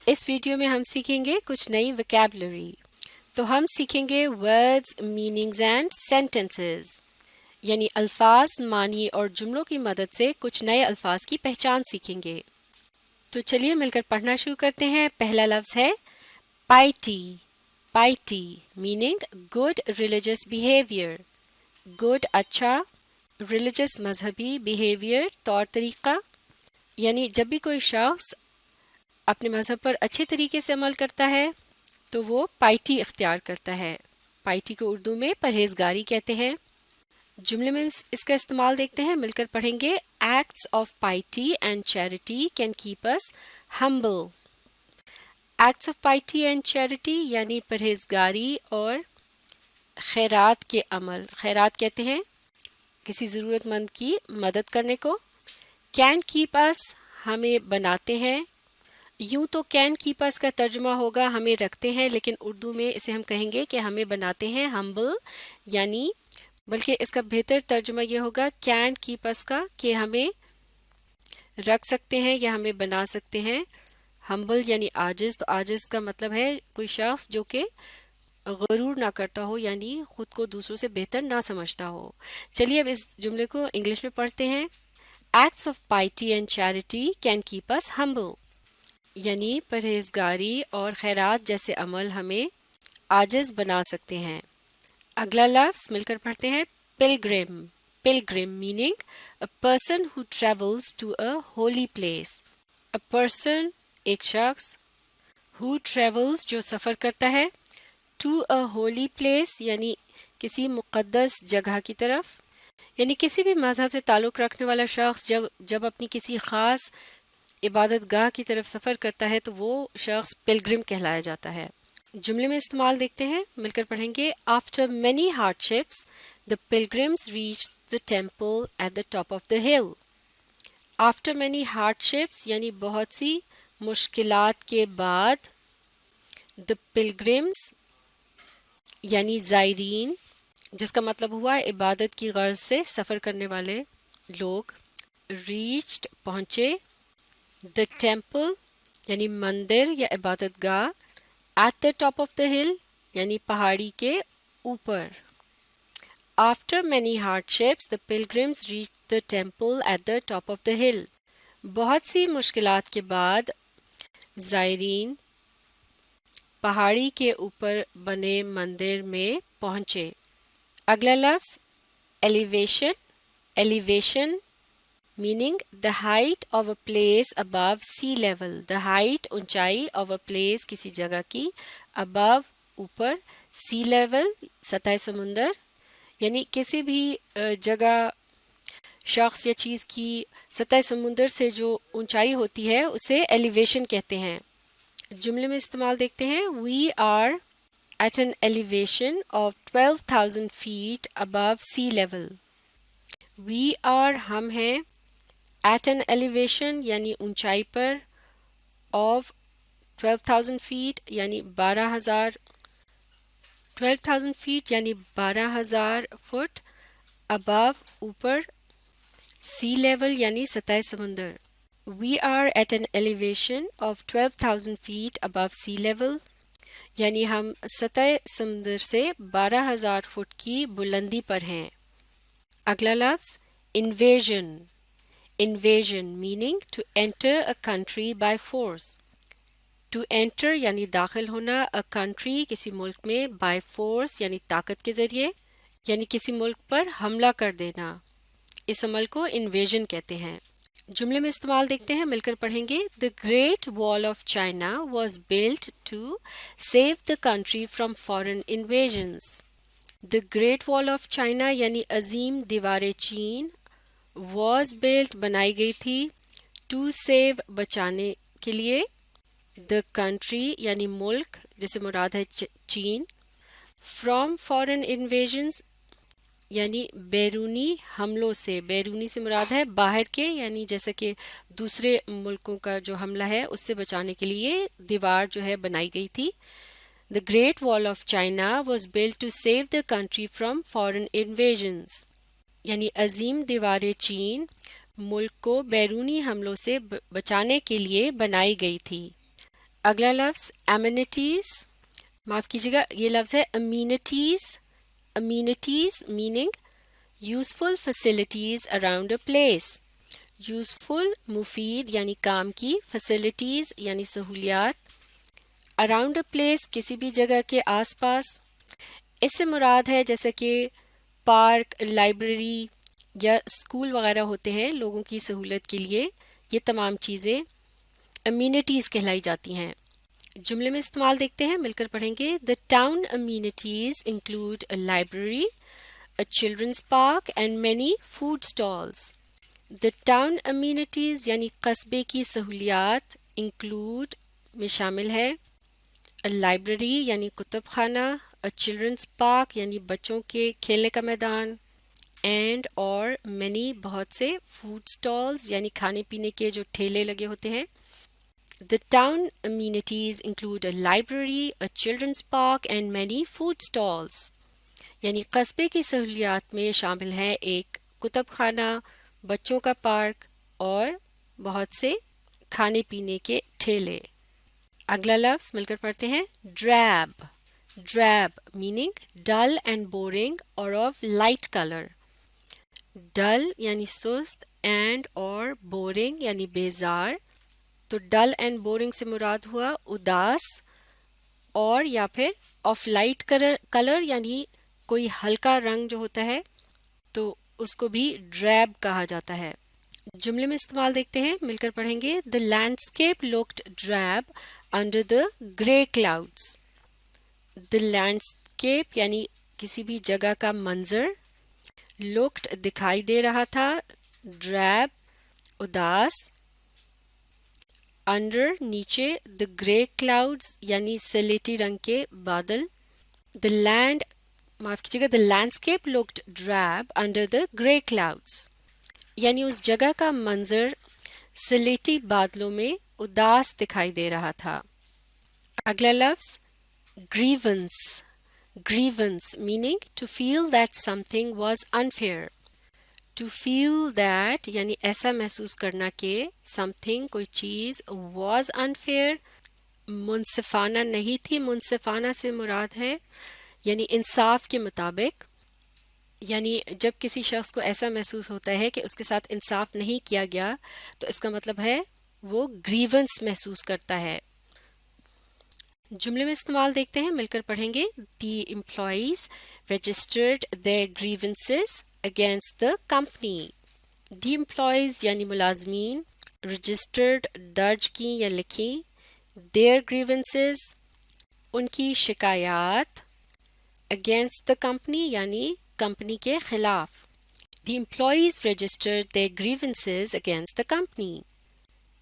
اس video میں ہم سیکھیں گے کچھ نئی ویکیبلری. تو ہم سیکھیں گے ورڈز، میننگز اینڈ سینٹنسز، یعنی الفاظ، معنی اور جملوں کی مدد سے کچھ نئے الفاظ کی پہچان سیکھیں گے. تو چلیے مل کر پڑھنا شروع کرتے ہیں. پہلا لفظ ہے piety. Piety meaning good religious behaviour. Good اچھا، ریلیجس مذہبی، بیہیویئر طور طریقہ، یعنی جب بھی کوئی شخص اپنے مذہب پر اچھے طریقے سے عمل کرتا ہے تو وہ پائٹی اختیار کرتا ہے. پائٹی کو اردو میں پرہیزگاری کہتے ہیں. جملے میں اس کا استعمال دیکھتے ہیں، مل کر پڑھیں گے. Acts of piety and charity can keep us humble. Acts of piety and charity یعنی پرہیزگاری اور خیرات کے عمل. خیرات کہتے ہیں کسی ضرورت مند کی مدد کرنے کو. کین کیپ اس ہمیں بناتے ہیں. یوں تو کین کیپ اس کا ترجمہ ہوگا ہمیں رکھتے ہیں، لیکن اردو میں اسے ہم کہیں گے کہ ہمیں بناتے ہیں ہمبل، یعنی بلکہ اس کا بہتر ترجمہ یہ ہوگا کین کیپ اس کا کہ ہمیں رکھ سکتے ہیں یا ہمیں بنا سکتے ہیں. ہمبل یعنی عاجز. تو عاجز کا مطلب ہے کوئی شخص جو کہ غرور نہ کرتا ہو، یعنی خود کو دوسروں سے بہتر نہ سمجھتا ہو. چلیے اب اس جملے کو انگلش میں پڑھتے ہیں. Acts of piety and charity can keep us humble, یعنی پرہیزگاری اور خیرات جیسے عمل ہمیں عاجز بنا سکتے ہیں. اگلا لفظ مل کر پڑھتے ہیں. Pilgrim. Pilgrim meaning a person who travels to a holy place. A person ایک شخص، ہو ٹریولز جو سفر کرتا ہے، ٹو اے ہولی پلیس یعنی کسی مقدس جگہ کی طرف. یعنی کسی بھی مذہب سے تعلق رکھنے والا شخص جب اپنی کسی خاص عبادت گاہ کی طرف سفر کرتا ہے تو وہ شخص پلگرم کہلایا جاتا ہے. جملے میں استعمال دیکھتے ہیں، مل کر پڑھیں گے. After many hardships the pilgrims reach the temple at the top of the hill. After many hard ships یعنی بہت سی مشکلات کے بعد، دا پلگرمز یعنی زائرین، جس کا مطلب ہوا عبادت کی غرض سے سفر کرنے والے لوگ. ریچڈ پہنچے، دا ٹیمپل یعنی مندر یا عبادت گاہ، at the top of the hill یعنی پہاڑی کے اوپر. After many hardships the pilgrims reach the temple at the top of the hill. بہت سی مشکلات کے بعد زائرین پہاڑی کے اوپر بنے مندر میں پہنچے. اگلا لفظ elevation. Elevation meaning the height of a place above sea level. the height اونچائی of a place کسی جگہ کی، above اوپر، sea level سطح سمندر، یعنی کسی بھی جگہ شخص یا چیز کی سطح سمندر سے جو اونچائی ہوتی ہے اسے ایلیویشن کہتے ہیں. جملے میں استعمال دیکھتے ہیں. we are at an elevation of 12,000 feet above sea level. we are ہم ہیں، ایٹ این ایلیویشن یعنی اونچائی پر، آف 12,000 فیٹ یعنی 12,000 فیٹ یعنی 12,000 فٹ، ابو اوپر، سی لیول یعنی سطح سمندر. We are at an elevation of 12,000 feet above sea level, یعنی ہم سطح سمندر سے 12,000 فٹ کی بلندی پر ہیں. اگلا لفظ invasion. Invasion meaning to enter a country by force. To enter یعنی داخل ہونا، a country کسی ملک میں، by force یعنی طاقت کے ذریعے، یعنی کسی ملک پر حملہ کر دینا. اس عمل کو invasion کہتے ہیں. جملے میں استعمال دیکھتے ہیں، مل کر پڑھیں گے. The Great Wall of China was built to save the country from foreign invasions. The Great Wall of China یعنی عظیم دیوار چین، was built بنائی گئی تھی، to save بچانے کے لیے، the country یعنی ملک جسے مراد ہے چین، from foreign invasions یعنی بیرونی حملوں سے. بیرونی سے مراد ہے باہر کے، یعنی جیسے کہ دوسرے ملکوں کا جو حملہ ہے اس سے بچانے کے لیے دیوار جو ہے بنائی گئی تھی. The Great Wall of China was built to save the country from foreign invasions. یعنی عظیم دیوار چین ملک کو بیرونی حملوں سے بچانے کے لیے بنائی گئی تھی. اگلا لفظ امینٹیز، معاف کیجیے گا یہ لفظ ہے amenities. Amenities meaning useful facilities around a place. Useful مفید یعنی کام کی، فیسلٹیز یعنی سہولیات، اراؤنڈ اے پلیس کسی بھی جگہ کے آس پاس. اس سے مراد ہے جیسے کہ پارک، لائبریری یا اسکول وغیرہ ہوتے ہیں لوگوں کی سہولت کے لیے، یہ تمام چیزیں امینٹیز کہلائی جاتی ہیں. جملے میں استعمال دیکھتے ہیں، مل کر پڑھیں گے. The town amenities include a library, a children's park and many food stalls. The town amenities یعنی قصبے کی سہولیات انکلوڈ میں شامل ہے لائبریری یعنی کتب خانہ، چلڈرنس پارک یعنی بچوں کے کھیلنے کا میدان، اینڈ اور مینی بہت سے، فوڈ اسٹالز یعنی کھانے پینے کے جو ٹھیلے لگے ہوتے ہیں. The town amenities include a library, a children's park and many food stalls. یعنی قصبے کی سہولیات میں شامل ہے ایک کتب خانہ، بچوں کا پارک اور بہت سے کھانے پینے کے ٹھیلے. اگلا لفظ مل کر پڑھتے ہیں. Drip. Drip meaning dull and boring اور آف لائٹ کلر. ڈل یعنی سست، اینڈ اور بورنگ یعنی بیزار. تو ڈل اینڈ بورنگ سے مراد ہوا اداس، اور یا پھر آف لائٹ کلر یعنی کوئی ہلکا رنگ جو ہوتا ہے تو اس کو بھی ڈریب کہا جاتا ہے. جملے میں استعمال دیکھتے ہیں، مل کر پڑھیں گے. The landscape looked drab under the grey clouds. The landscape یعنی کسی بھی جگہ کا منظر، لکڈ دکھائی دے رہا تھا، ڈریب اداس، انڈر نیچے، دا گرے کلاؤڈز یعنی سلیٹی رنگ کے بادل. دا لینڈ معاف کیجیے گا the landscape looked drab under the grey clouds یعنی اس جگہ کا منظر سلیٹی بادلوں میں اداس دکھائی دے رہا تھا. اگلا لفظ grievance. Grievance meaning to feel that something was unfair. To feel that یعنی ایسا محسوس کرنا کہ سم تھنگ کوئی چیز واز انفیئر منصفانہ نہیں تھی. منصفانہ سے مراد ہے یعنی انصاف کے مطابق، یعنی جب کسی شخص کو ایسا محسوس ہوتا ہے کہ اس کے ساتھ انصاف نہیں کیا گیا تو اس کا مطلب ہے وہ گریونس محسوس کرتا ہے. جملے میں استعمال دیکھتے ہیں، مل کر پڑھیں گے. The employees registered their grievances against the company. The employees یعنی ملازمین، رجسٹرڈ درج کی یا لکھی، their grievances ان کی شکایات، against the company یعنی کمپنی کے خلاف. The employees registered their grievances against the company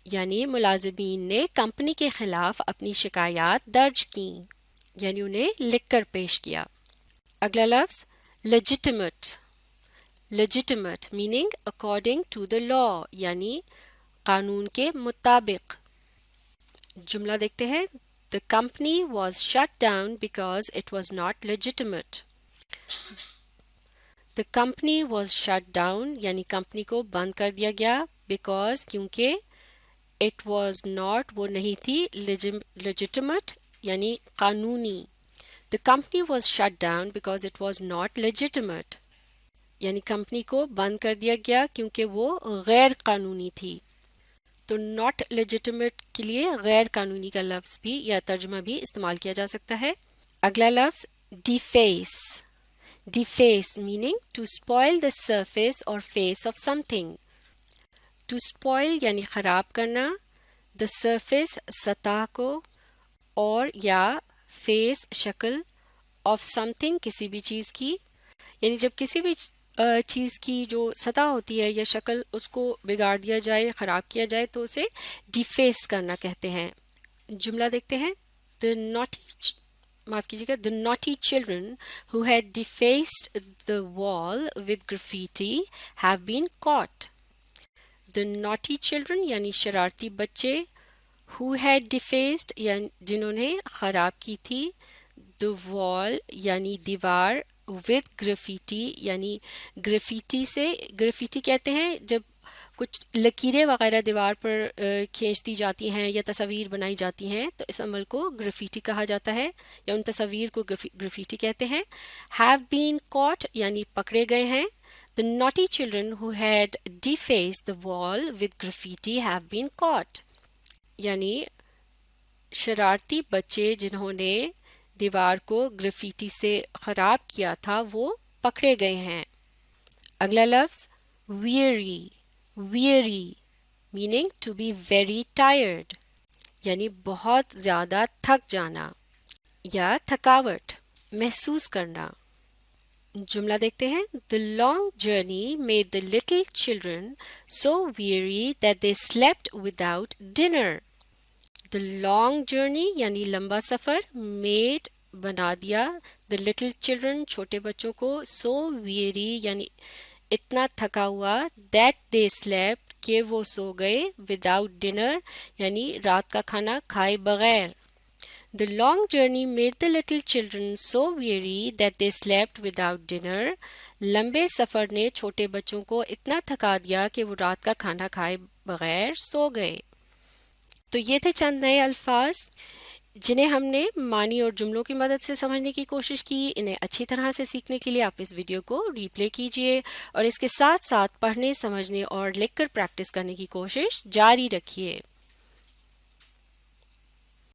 یعنی ملازمین نے کمپنی کے خلاف اپنی شکایات درج کیں، یعنی انہیں لکھ کر پیش کیا. اگلا لفظ legitimate. legitimate meaning according to the law یعنی قانون کے مطابق. جملہ دیکھتے ہیں. The company was shut down because it was not legitimate. The company was shut down یعنی کمپنی کو بند کر دیا گیا because کیونکہ it was not وہ نہیں تھی legitimate یعنی قانونی. The company was shut down because it was not legitimate یعنی کمپنی کو بند کر دیا گیا کیونکہ وہ غیر قانونی تھی. تو not legitimate کے لیے غیر قانونی کا لفظ بھی یا ترجمہ بھی استعمال کیا جا سکتا ہے. اگلا لفظ deface. deface meaning to spoil the surface or face of something. to spoil یعنی خراب کرنا، the surface سطح کو، اور یا face شکل، of something کسی بھی چیز کی، یعنی جب کسی بھی چیز کی جو سطح ہوتی ہے یا شکل اس کو بگاڑ دیا جائے، خراب کیا جائے تو اسے ڈیفیس کرنا کہتے ہیں. جملہ دیکھتے ہیں. معاف کیجیے گا. the naughty children who had defaced the wall with graffiti have been caught. the naughty children یعنی شرارتی بچے، who had defaced یعنی جنہوں نے خراب کی تھی، the wall یعنی دیوار، with graffiti یعنی گرافیٹی سے، گرافیٹی کہتے ہیں جب کچھ لکیریں وغیرہ دیوار پر کھینچ دی جاتی ہیں یا تصاویر بنائی جاتی ہیں تو اس عمل کو گرافیٹی کہا جاتا ہے یا ان تصاویر کو گرافیٹی کہتے ہیں. ہیو بین کاٹ یعنی پکڑے گئے ہیں. The naughty children who had defaced the wall with graffiti have been caught. یعنی شرارتی بچے جنہوں نے دیوار کو گرافیٹی سے خراب کیا تھا وہ پکڑے گئے ہیں. اگلا لفظ weary. weary meaning to be very tired یعنی بہت زیادہ تھک جانا یا تھکاوٹ محسوس کرنا. جملہ دیکھتے ہیں. The long journey made the little children so weary that they slept without dinner. The long journey یعنی لمبا سفر made بنا دیا the little children چھوٹے بچوں کو so weary یعنی اتنا تھکا ہوا that they slept کہ وہ سو گئے without dinner یعنی رات کا کھانا کھائے بغیر. The long journey made the little children so weary that they slept without dinner. لمبے سفر نے چھوٹے بچوں کو اتنا تھکا دیا کہ وہ رات کا کھانا کھائے بغیر سو گئے. تو یہ تھے چند نئے الفاظ جنہیں ہم نے معنی اور جملوں کی مدد سے سمجھنے کی کوشش کی. انہیں اچھی طرح سے سیکھنے کے لیے آپ اس ویڈیو کو ری پلے کیجئے اور اس کے ساتھ ساتھ پڑھنے، سمجھنے اور لکھ کر پریکٹس کرنے کی کوشش جاری رکھیے.